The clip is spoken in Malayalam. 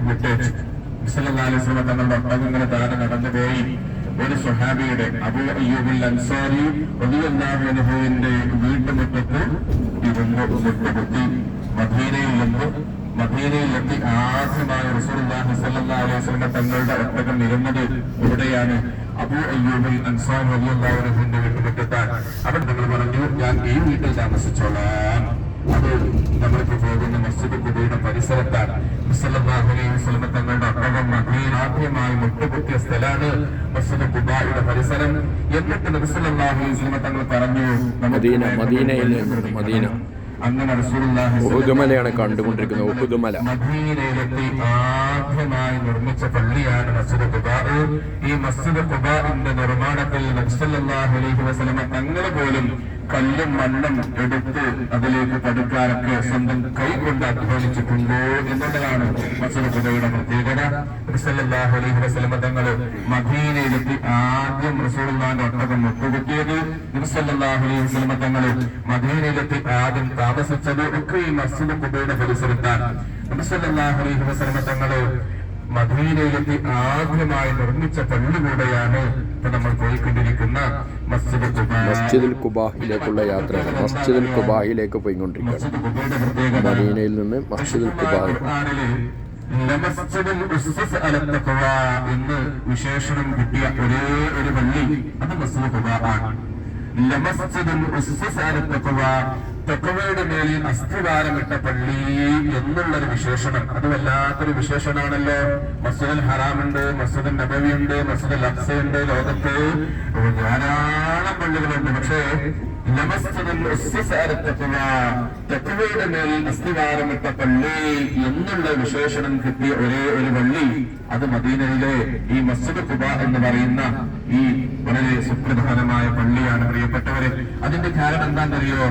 വിട്ടേച്ചു. സല്ലല്ലാഹു അലൈഹി വസല്ലം തങ്ങളുടെ ഒട്ടകങ്ങളെ താഴെ നടന്നുപോയി. ഒരു സ്വഹാബിയുടെ അബൂ അയ്യൂബുൽ അൻസാരി റളിയല്ലാഹു അൻഹുവിന്റെ വീട്ടുമുറ്റത്ത് ഇരുന്ന് മുട്ടുകുത്തി. മദീനയിലെത്തി ആദ്യമായി റസൂലുള്ളാഹി സ്വല്ലല്ലാഹു അലൈഹി വസല്ലം തങ്ങളുടെ ഒട്ടകം ഇരുന്നത് ഇവിടെയാണ്, അബൂ അയ്യൂബുൽ അൻസാരി റളിയല്ലാഹു അൻഹുവിന്റെ വീട്ടുമുറ്റത്താണ്. അവിടെ നിങ്ങൾ പറഞ്ഞു, ഞാൻ ഈ വീട്ടിൽ താമസിച്ചോളാം. അത് നമ്മളിപ്പോ പോകുന്ന മസ്ജിദ് ഖുബയുടെ പരിസരത്താണ്. സല്ലല്ലാഹു അലൈഹി വസല്ലം തങ്ങളുടെ ഒട്ടകം മദീന ആദ്യമായി മുട്ടുകുത്തിയ സ്ഥലമാണ് മസ്ജിദ് ഖുബയുടെ പരിസരം. എന്നിട്ട് നബി സല്ലല്ലാഹു അലൈഹി വസല്ലം തങ്ങൾ പറഞ്ഞു, മദീന അങ്ങനെ റസൂലുള്ളാഹി ഉഹുദുമലയാണ് കണ്ടുകൊണ്ടിരിക്കുന്നത്. ഉഹുദുമല മദീനയിലെത്തി ആദ്യമായി നിർമ്മിച്ച പള്ളിയാണ് മസ്ജിദ് ഖുബാ. ഈ മസ്ജിദ് ഖുബാന്റെ നിർമ്മാണത്തിൽ നബി സല്ലല്ലാഹു അലൈഹി വസല്ലം തങ്ങൾ പോലും കല്ലും മണ്ണും എടുത്ത് അതിലേക്ക് പടുക്കാനൊക്കെ സ്വന്തം കൈ കൊണ്ട് അധ്വാനിച്ചിട്ടുണ്ടോ എന്നുള്ളതാണ് മസ്ജിദ് ഖുബയുടെ പ്രത്യേകത. നബി സല്ലല്ലാഹു അലൈഹി വസല്ലം തങ്ങൾ മദീനയിലെത്തി ആദ്യം റസൂലുള്ളാഹിന്റെ ഒട്ടകം മുട്ടുകുത്തിയത്, നബി സല്ലല്ലാഹു അലൈഹി വസല്ലം തങ്ങൾ മദീനയിലെത്തി ആദ്യം താമസിച്ചത് ഒക്കെ ഈ മസ്ജിദ് ഖുബയുടെ പരിസരത്താണ്. നബി സല്ലല്ലാഹു അലൈഹി വസല്ലം തങ്ങൾ മദീനയിലെത്തി ആദ്യമായി നിർമ്മിച്ച പള്ളി കൂടെയാണ് ഇപ്പൊ നമ്മൾ പോയിക്കൊണ്ടിരിക്കുന്ന മസ്ജിദ് ഖുബാ. മസ്ജിദുൽ ഖുബായിലേക്കുള്ള യാത്രയാണ്. മസ്ജിദുൽ ഖുബായിലേക്ക് പോയിക്കൊണ്ടിരിക്കുകയാണ്. മദീനയിൽ നിന്ന് മസ്ജിദുൽ ഖുബാ എന്ന് വിശേഷണം കിട്ടിയ ഒരേ ഒരു പള്ളി അത് മസ്ജിദ് ഖുബാ ആണ്. തഖ്വയുടെ മേലിൽ അസ്ഥിവാരമിട്ട പള്ളി എന്നുള്ളൊരു വിശേഷണം, അത് വല്ലാത്തൊരു വിശേഷണാണല്ലോ. മസ്ജിദുൽ ഹറാമുണ്ട്, മസ്ജിദുൽ നബവി ഉണ്ട്, മസ്ജിദുൽ അഖ്സയുണ്ട്, ലോകത്ത് ധാരാളം പള്ളികളുണ്ട്. പക്ഷേ തഖ്വയുടെ മേലിൽ അസ്ഥിവാരമിട്ട പള്ളി എന്നുള്ള വിശേഷണം കിട്ടിയ ഒരേ ഒരു പള്ളി അത് മദീനയിലെ ഈ മസ്ജിദ് ഖുബാ എന്ന് പറയുന്ന ഈ വളരെ സുപ്രധാനമായ പള്ളിയാണ്. പ്രിയപ്പെട്ടവരെ, അതിന്റെ കാരണം എന്താണെന്നറിയോ?